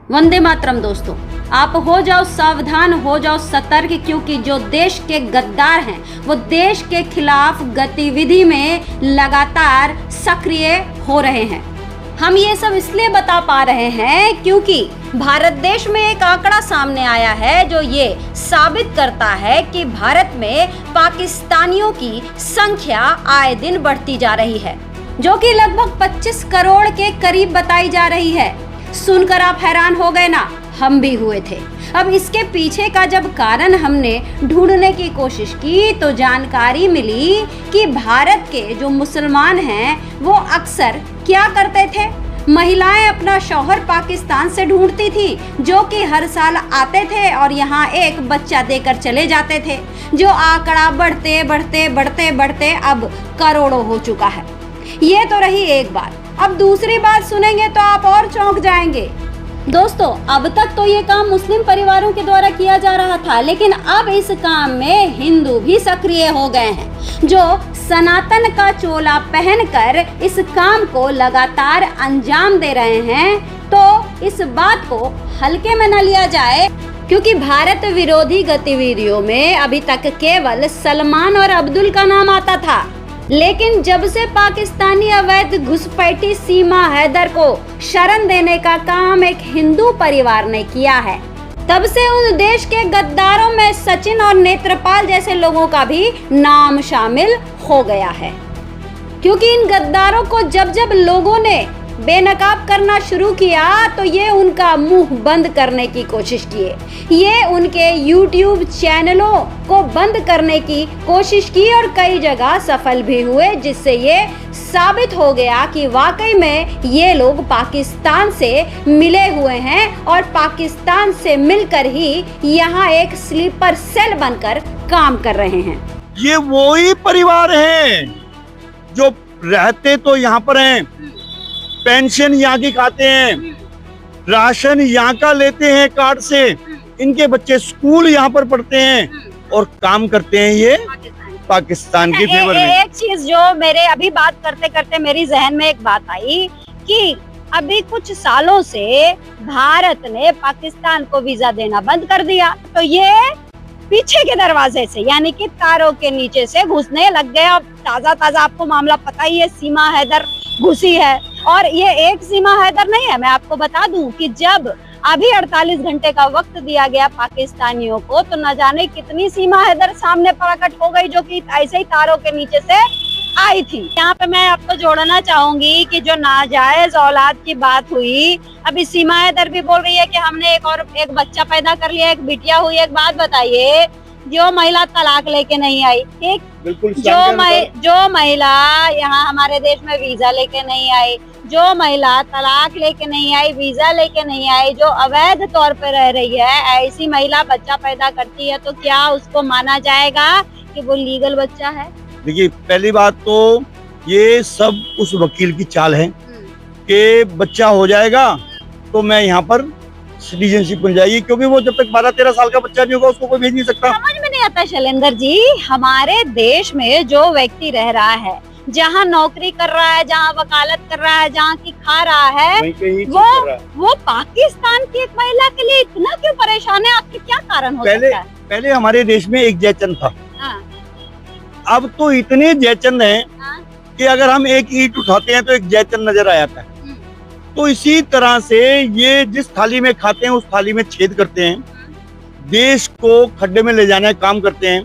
वंदे मातरम दोस्तों, आप हो जाओ सावधान, हो जाओ सतर्क, क्योंकि जो देश के गद्दार हैं वो देश के खिलाफ गतिविधि में लगातार सक्रिय हो रहे हैं। हम ये सब इसलिए बता पा रहे हैं क्योंकि भारत देश में एक आंकड़ा सामने आया है जो ये साबित करता है कि भारत में पाकिस्तानियों की संख्या आए दिन बढ़ती जा रही है, जो कि लगभग 25 करोड़ के करीब बताई जा रही है। सुनकर आप हैरान हो गए ना, हम भी हुए थे। अब इसके पीछे का जब कारण हमने ढूंढने की कोशिश की तो जानकारी मिली कि भारत के जो मुसलमान हैं वो अक्सर क्या करते थे, महिलाएं अपना शौहर पाकिस्तान से ढूंढती थी, जो कि हर साल आते थे और यहाँ एक बच्चा देकर चले जाते थे, जो आंकड़ा बढ़ते बढ़ते बढ़ते बढ़ते अब करोड़ों हो चुका है। ये तो रही एक बात। अब दूसरी बात सुनेंगे तो आप और चौंक जाएंगे। दोस्तों, अब तक तो ये काम मुस्लिम परिवारों के द्वारा किया जा रहा था, लेकिन अब इस काम में हिंदू भी सक्रिय हो गए हैं, जो सनातन का चोला पहनकर इस काम को लगातार अंजाम दे रहे हैं। तो इस बात को हल्के में न लिया जाए, क्योंकि भारत विरोधी गतिविधियों में अभी तक केवल सलमान और अब्दुल का नाम आता था, लेकिन जब से पाकिस्तानी अवैध घुसपैठी सीमा हैदर को शरण देने का काम एक हिंदू परिवार ने किया है, तब से उस देश के गद्दारों में सचिन और नेत्रपाल जैसे लोगों का भी नाम शामिल हो गया है। क्योंकि इन गद्दारों को जब जब लोगों ने बेनकाब करना शुरू किया तो ये उनका मुंह बंद करने की कोशिश किए, ये उनके YouTube चैनलों को बंद करने की कोशिश की और कई जगह सफल भी हुए, जिससे ये साबित हो गया कि वाकई में ये लोग पाकिस्तान से मिले हुए हैं और पाकिस्तान से मिलकर ही यहाँ एक स्लीपर सेल बनकर काम कर रहे हैं। ये वही परिवार हैं जो रहते तो यहाँ पर हैं, पेंशन यहाँ की खाते हैं, राशन यहाँ का लेते हैं कार्ड से, इनके बच्चे स्कूल यहाँ पर पढ़ते हैं और काम करते हैं ये पाकिस्तान के फेवर में। एक चीज जो मेरे अभी बात करते करते मेरी जहन में एक बात आई कि अभी कुछ सालों से भारत ने पाकिस्तान को वीजा देना बंद कर दिया, तो ये पीछे के दरवाजे से यानी कि तारों के नीचे से घुसने लग गए। अब ताजा ताजा आपको मामला पता ही है, सीमा हैदर घुसी है, और ये एक सीमा हैदर नहीं है। मैं आपको बता दूं कि जब अभी 48 घंटे का वक्त दिया गया पाकिस्तानियों को, तो न जाने कितनी सीमा हैदर सामने प्रकट हो गई, जो कि ऐसे ही तारों के नीचे से आई थी। यहाँ पे मैं आपको जोड़ना चाहूंगी कि जो नाजायज औलाद की बात हुई, अभी सीमा हैदर भी बोल रही है कि हमने एक बच्चा पैदा कर लिया, एक बिटिया हुई। एक बात बताइए, जो महिला तलाक लेके नहीं आई, ठीक, जो महिला यहाँ हमारे देश में वीजा लेके नहीं आई, जो महिला तलाक लेके नहीं आई, वीजा लेके नहीं आई, जो अवैध तौर पे रह रही है, ऐसी महिला बच्चा पैदा करती है तो क्या उसको माना जाएगा कि वो लीगल बच्चा है? देखिए, पहली बात तो ये सब उस वकील की चाल है कि बच्चा हो जाएगा तो मैं यहाँ पर सिटीजनशिप मिल जाएगी, क्योंकि वो जब तक 12-13 साल का बच्चा नहीं होगा उसको कोई भेज नहीं सकता। समझ में नहीं आता शैलेंद्र जी, हमारे देश में जो व्यक्ति रह रहा है, जहाँ नौकरी कर रहा है, जहाँ वकालत कर रहा है, जहाँ की खा रहा है, वो पाकिस्तान की एक महिला के लिए इतना क्यों परेशान है? आपके क्या कारण हो सकता है? पहले हमारे देश में एक जयचंद था, हाँ। अब तो इतने जयचंद हैं कि अगर हम एक ईंट उठाते हैं तो एक जयचंद नजर आ जाता है। तो इसी तरह से ये जिस थाली में खाते हैं उस थाली में छेद करते हैं, देश को खड्डे में ले जाने का काम करते हैं।